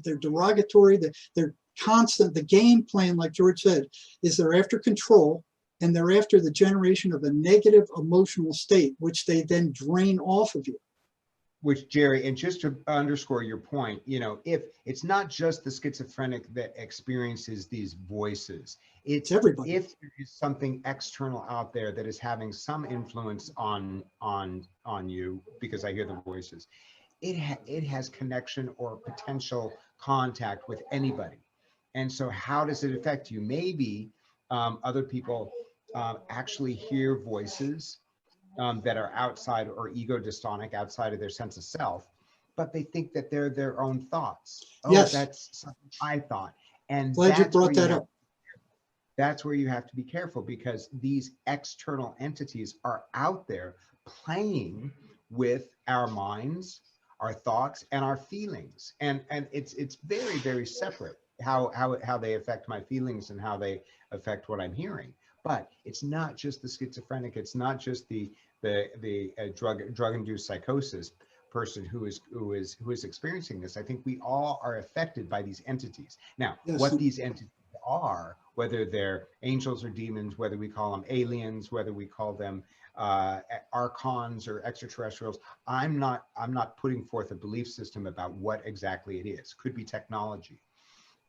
they're derogatory, they're constant. The game plan, like George said, is they're after control, and they're after the generation of a negative emotional state, which they then drain off of you. Which, Jerry, and just to underscore your point, you know, if it's not just the schizophrenic that experiences these voices, it's everybody. If there is something external out there that is having some influence on you, because I hear the voices, it has connection or potential contact with anybody. And so how does it affect you? Maybe other people actually hear voices that are outside or ego dystonic, outside of their sense of self, but they think that they're their own thoughts. Oh, yes. That's something I thought. And glad you brought that up. That's where you have to be careful, because these external entities are out there playing with our minds, our thoughts, and our feelings. And it's very, very separate how they affect my feelings and how they affect what I'm hearing. But it's not just the schizophrenic. It's not just the drug-induced psychosis person who is experiencing this. I think we all are affected by these entities. Now, yes. What these entities are, whether they're angels or demons, whether we call them aliens, whether we call them archons or extraterrestrials, I'm not putting forth a belief system about what exactly it is. Could be technology,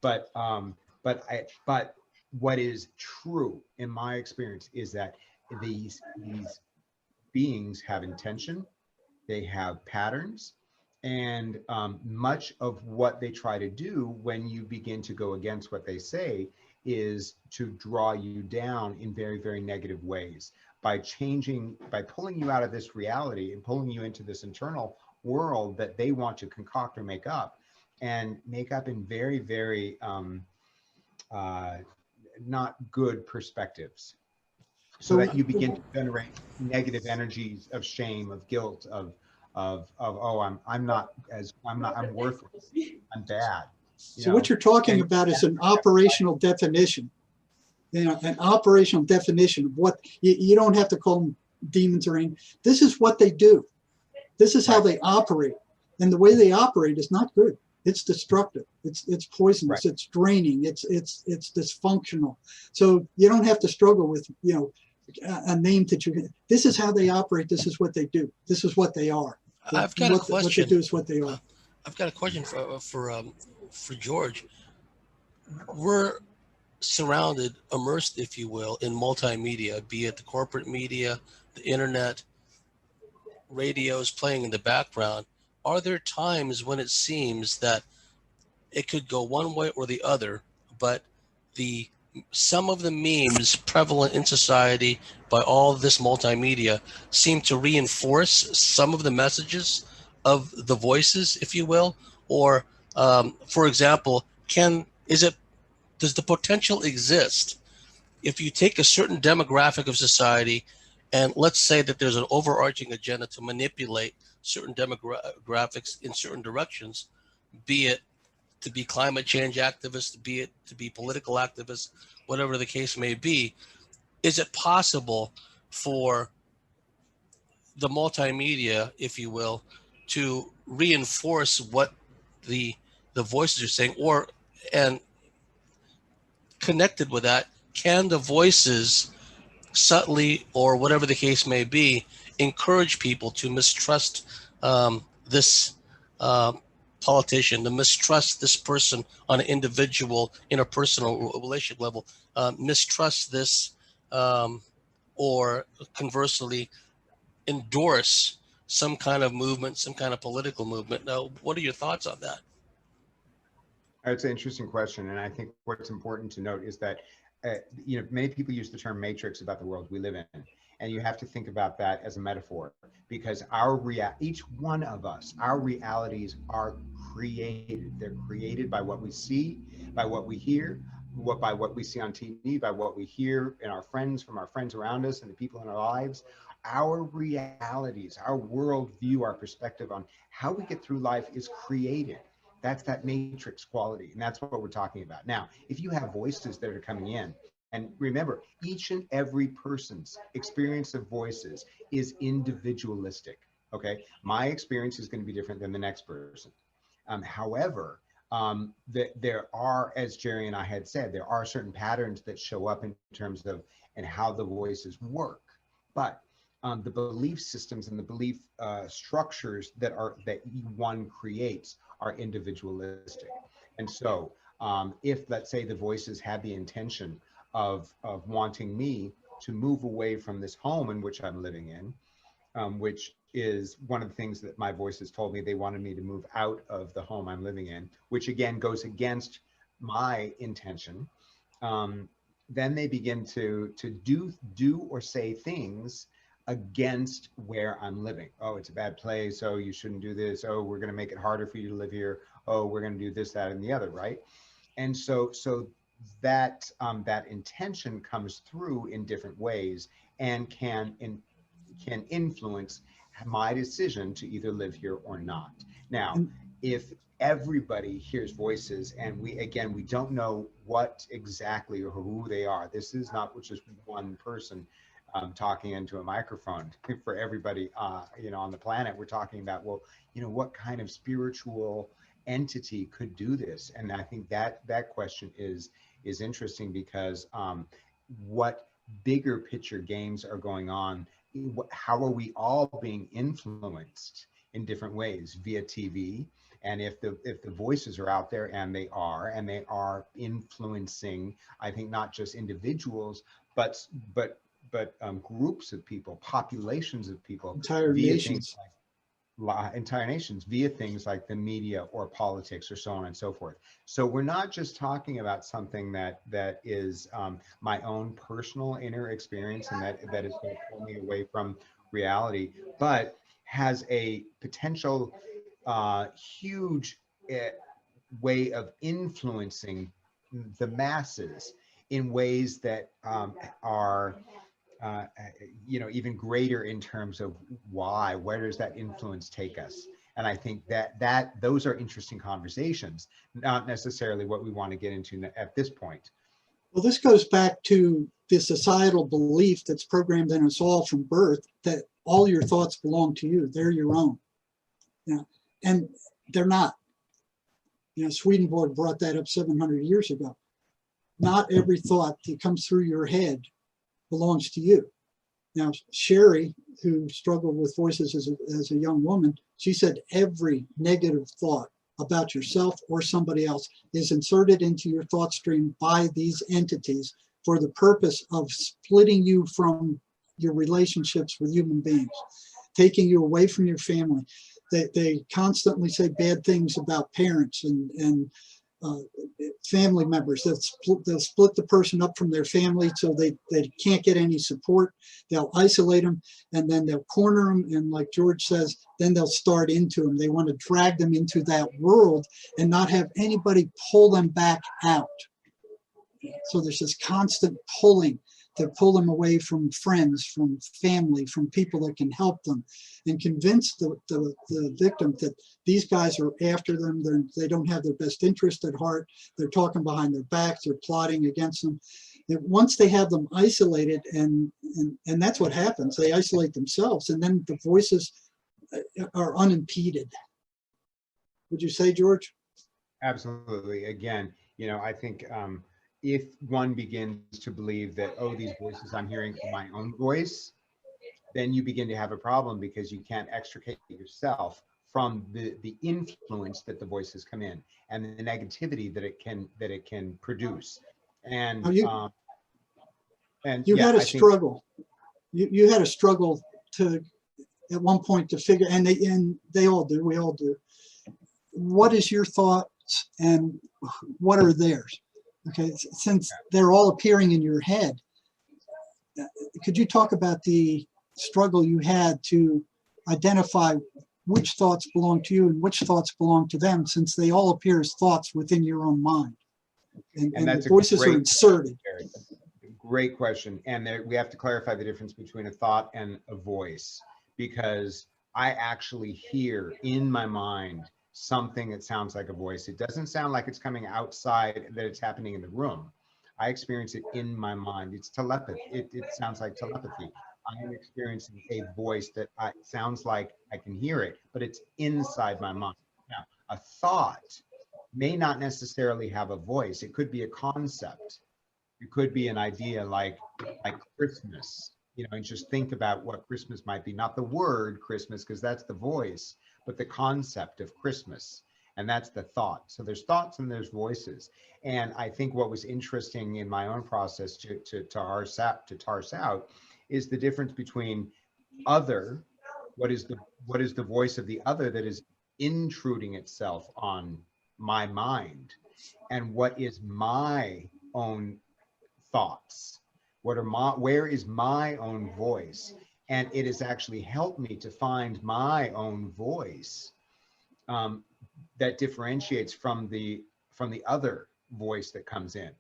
but what is true in my experience is that these beings have intention, they have patterns, and much of what they try to do when you begin to go against what they say is to draw you down in very, very negative ways by pulling you out of this reality and pulling you into this internal world that they want to concoct or make up in very, very not good perspectives, so that you begin to generate negative energies of shame, of guilt, of oh, I'm worthless, I'm bad. So what you're talking about is an operational definition. You know, an operational definition of what you don't have to call them demons or anything. This is what they do. This is how they operate, and the way they operate is not good. It's destructive. It's poisonous. Right. It's draining. It's dysfunctional. So you don't have to struggle with, you know, a name that you can. This is how they operate. This is what they do. This is what they are. I've got a question. What they do is what they are. I've got a question for George. We're surrounded, immersed, if you will, in multimedia, be it the corporate media, the internet, radios playing in the background. Are there times when it seems that it could go one way or the other, but some of the memes prevalent in society by all this multimedia seem to reinforce some of the messages of the voices, if you will? Or, for example, does the potential exist if you take a certain demographic of society and let's say that there's an overarching agenda to manipulate certain demographics in certain directions, be it to be climate change activists, be it to be political activists, whatever the case may be? Is it possible for the multimedia, if you will, to reinforce what the voices are saying, and connected with that, can the voices subtly, or whatever the case may be, encourage people to mistrust this politician, to mistrust this person on an individual, interpersonal relationship level, mistrust this, or conversely, endorse some kind of movement, some kind of political movement? Now, what are your thoughts on that? That's an interesting question. And I think what's important to note is that, many people use the term matrix about the world we live in. And you have to think about that as a metaphor, because each one of us, our realities are created. They're created by what we see, by what we hear, by what we see on TV, by what we hear in our friends, from our friends around us and the people in our lives. Our realities, our worldview, our perspective on how we get through life is created. That's that matrix quality. And that's what we're talking about. Now, if you have voices that are coming in, and remember, each and every person's experience of voices is individualistic, okay? My experience is going to be different than the next person. However, there are, as Jerry and I had said, there are certain patterns that show up in terms of and how the voices work. But the belief systems and the belief structures that one creates are individualistic. And so if, let's say, the voices had the intention of wanting me to move away from this home in which I'm living in, which is one of the things that my voices told me. They wanted me to move out of the home I'm living in, which again goes against my intention. Then they begin to do or say things against where I'm living. Oh, it's a bad place. Oh, you shouldn't do this. Oh, we're going to make it harder for you to live here. Oh, we're going to do this, that, and the other, right? And so that intention comes through in different ways and can influence my decision to either live here or not. Now, if everybody hears voices and we don't know what exactly or who they are, this is not just one person talking into a microphone for everybody on the planet. We're talking about, well, what kind of spiritual entity could do this? And I think that question is interesting, because what bigger picture games are going on? How are we all being influenced in different ways via TV? And if the voices are out there, and they are influencing, I think, not just individuals, but groups of people, populations of people, entire nations. Entire nations via things like the media or politics or so on and so forth. So we're not just talking about something that is my own personal inner experience and that is going to pull me away from reality, but has a potential huge way of influencing the masses in ways that are even greater in terms of where does that influence take us? And I think that those are interesting conversations, not necessarily what we want to get into at this point. Well, this goes back to the societal belief that's programmed in us all from birth, that all your thoughts belong to you. They're your own. And they're not. Swedenborg brought that up 700 years ago. Not every thought that comes through your head belongs to you. Now, Sherry, who struggled with voices as a young woman, she said every negative thought about yourself or somebody else is inserted into your thought stream by these entities for the purpose of splitting you from your relationships with human beings, taking you away from your family. They constantly say bad things about parents and family members. They'll split the person up from their family so they can't get any support. They'll isolate them, and then they'll corner them, and like George says, then they'll start into them. They want to drag them into that world and not have anybody pull them back out. So there's this constant pulling to pull them away from friends, from family, from people that can help them, and convince the victim that these guys are after them. They don't have their best interest at heart. They're talking behind their backs. They're plotting against them. And once they have them isolated, and that's what happens, they isolate themselves, and then the voices are unimpeded. Would you say, George? Absolutely. Again, I think if one begins to believe that, oh, these voices I'm hearing are my own voice, then you begin to have a problem, because you can't extricate yourself from the influence that the voices come in and the negativity that it can produce. And you had a struggle. You had a struggle to at one point to figure, and they all do. We all do. What is your thoughts thoughts and what are theirs. Okay, since they're all appearing in your head, could you talk about the struggle you had to identify which thoughts belong to you and which thoughts belong to them, since they all appear as thoughts within your own mind, and that's the voices are inserted? Great question. And there, we have to clarify the difference between a thought and a voice, because I actually hear in my mind something that sounds like a voice. It doesn't sound like it's coming outside, that it's happening in the room. I experience it in my mind. It's telepathy. It sounds like telepathy. I am experiencing a voice that sounds like I can hear it, but it's inside my mind. Now, a thought may not necessarily have a voice. It could be a concept. It could be an idea like Christmas, you know, and just think about what Christmas might be. Not the word Christmas, because that's the voice, but the concept of Christmas. And that's the thought. So there's thoughts and there's voices. And I think what was interesting in my own process to parse out is the difference between other, what is the voice of the other that is intruding itself on my mind, and what is my own thoughts, where is my own voice. And it has actually helped me to find my own voice that differentiates from the other voice that comes in.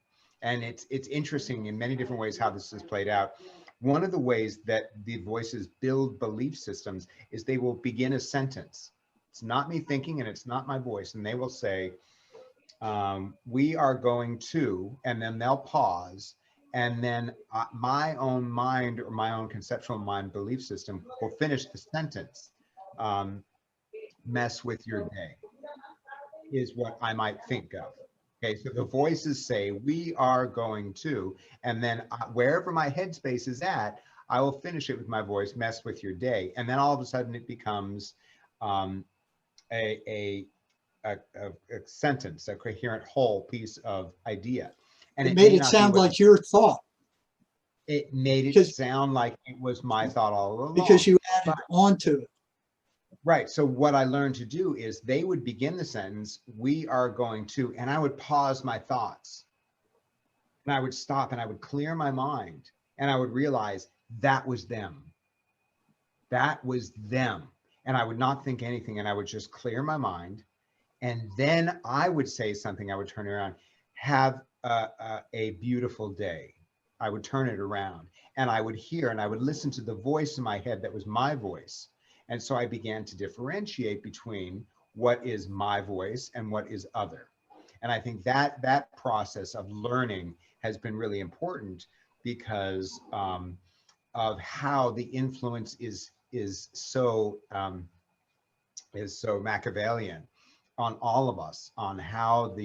And it's interesting in many different ways how this is played out. One of the ways that the voices build belief systems is they will begin a sentence. It's not me thinking and it's not my voice. And they will say, we are going to, and then they'll pause. And then my own mind, or my own conceptual mind belief system, will finish the sentence. Mess with your day is what I might think of. Okay, so the voices say, we are going to, and then wherever my headspace is at, I will finish it with my voice, mess with your day. And then all of a sudden it becomes a sentence, a coherent whole piece of idea. And it made it sound like your thought. It made it sound like it was my thought all along. Because you added onto it. Right. So what I learned to do is they would begin the sentence, we are going to, and I would pause my thoughts. And I would stop and I would clear my mind. And I would realize that was them. That was them. And I would not think anything. And I would just clear my mind. And then I would say something. I would turn around, have a beautiful day. I would turn it around and I would hear and I would listen to the voice in my head that was my voice. And so I began to differentiate between what is my voice and what is other. And I think that process of learning has been really important because of how the influence is so Machiavellian on all of us, on how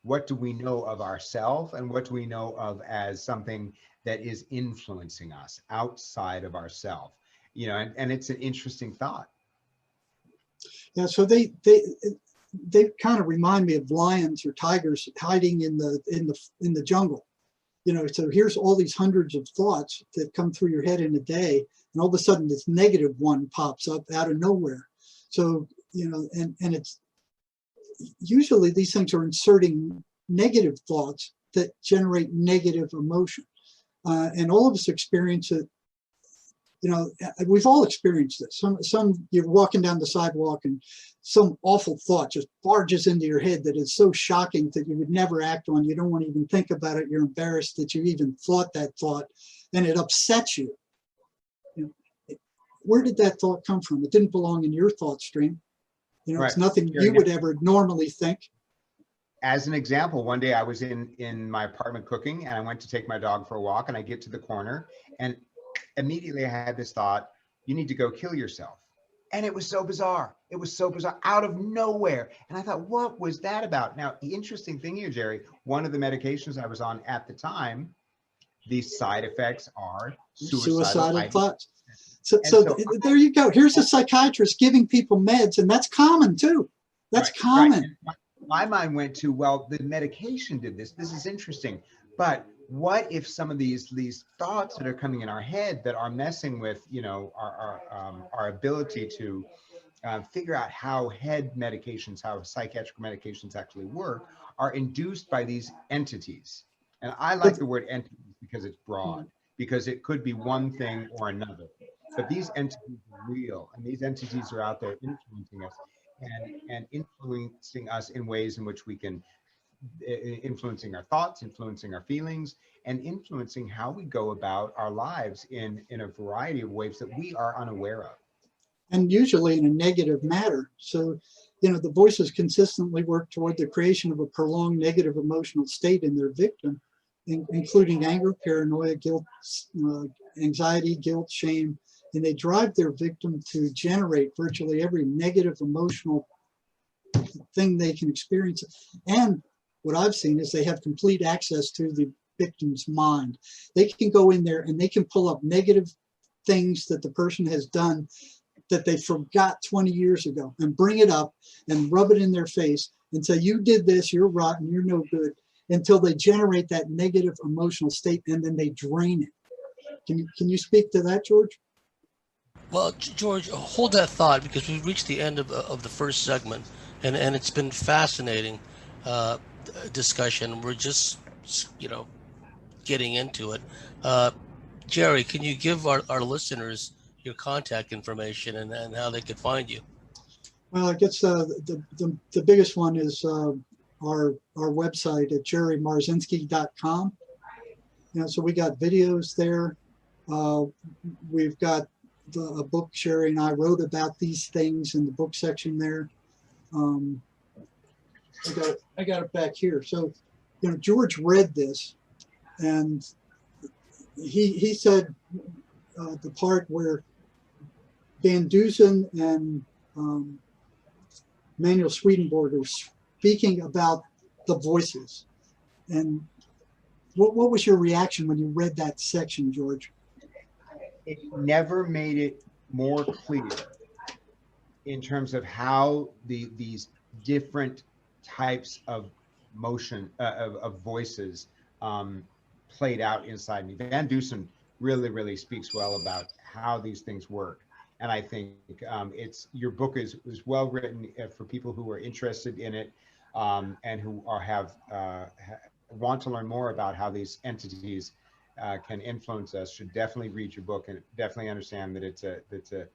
what do we know of ourselves and what do we know of as something that is influencing us outside of ourselves. You know, and it's an interesting thought. Yeah, so they kind of remind me of lions or tigers hiding in the jungle. You know, so here's all these hundreds of thoughts that come through your head in a day, and all of a sudden this negative one pops up out of nowhere. So, you know, and it's usually these things are inserting negative thoughts that generate negative emotion, and all of us experience it. You know, we've all experienced this. Some you're walking down the sidewalk and some awful thought just barges into your head that is so shocking that you would never act on. You don't want to even think about it. You're embarrassed that you even thought that thought, and it upsets you. You know, where did that thought come from? It didn't belong in your thought stream. You know, right. It's nothing you would ever normally think. As an example, one day I was in my apartment cooking, and I went to take my dog for a walk, and I get to the corner, and immediately I had this thought, you need to go kill yourself. And it was so bizarre. It was so bizarre, out of nowhere. And I thought, what was that about? Now, the interesting thing here, Jerry, one of the medications I was on at the time, the side effects are suicidal thoughts. So there you go. Here's a psychiatrist giving people meds, and that's common too. That's common. Right. My mind went to, well, the medication did this. This is interesting. But what if some of these thoughts that are coming in our head that are messing with, you know, our ability to figure out how head medications, how psychiatric medications actually work, are induced by these entities. And I like the word entity because it's broad, because it could be one thing or another. But these entities are real, and these entities are out there influencing us and influencing us in ways in which we can, influencing our thoughts, influencing our feelings, and influencing how we go about our lives in a variety of ways that we are unaware of. And usually in a negative manner. So, the voices consistently work toward the creation of a prolonged negative emotional state in their victim, including anger, paranoia, guilt, anxiety, guilt, shame, and they drive their victim to generate virtually every negative emotional thing they can experience. And what I've seen is they have complete access to the victim's mind. They can go in there and they can pull up negative things that the person has done that they forgot 20 years ago and bring it up and rub it in their face and say, you did this, you're rotten, you're no good, until they generate that negative emotional state, and then they drain it. Can you speak to that, George? Well, George, hold that thought, because we've reached the end of the first segment, and it's been fascinating discussion. We're just, getting into it. Jerry, can you give our listeners your contact information and how they could find you? Well, I guess the biggest one is our website at jerrymarzinski.com. So we got videos there. We've got a book Sherry and I wrote about these things in the book section there. I got it back here. So, George read this, and he said the part where Van Dusen and Manuel Swedenborg are speaking about the voices. And what was your reaction when you read that section, George? It never made it more clear in terms of how these different types of motion of voices played out inside me. Van Dusen really speaks well about how these things work. And I think your book is well written for people who are interested in it and who want to learn more about how these entities can influence us. Should definitely read your book and definitely understand that it's a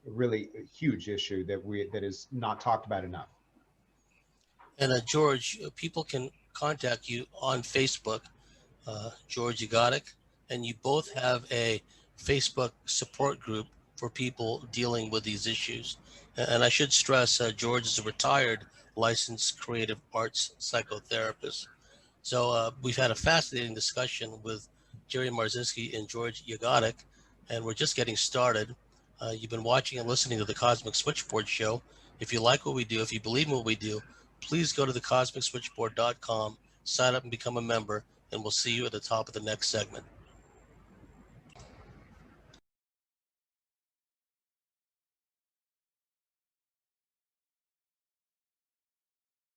really huge issue that is not talked about enough. And George, people can contact you on Facebook, George Yagotic, and you both have a Facebook support group for people dealing with these issues. And I should stress, George is a retired licensed creative arts psychotherapist. So we've had a fascinating discussion with Jerry Marzinski and George Yagotic, and we're just getting started. You've been watching and listening to the Cosmic Switchboard Show. If you like what we do, if you believe in what we do, please go to thecosmicswitchboard.com, sign up and become a member, and we'll see you at the top of the next segment.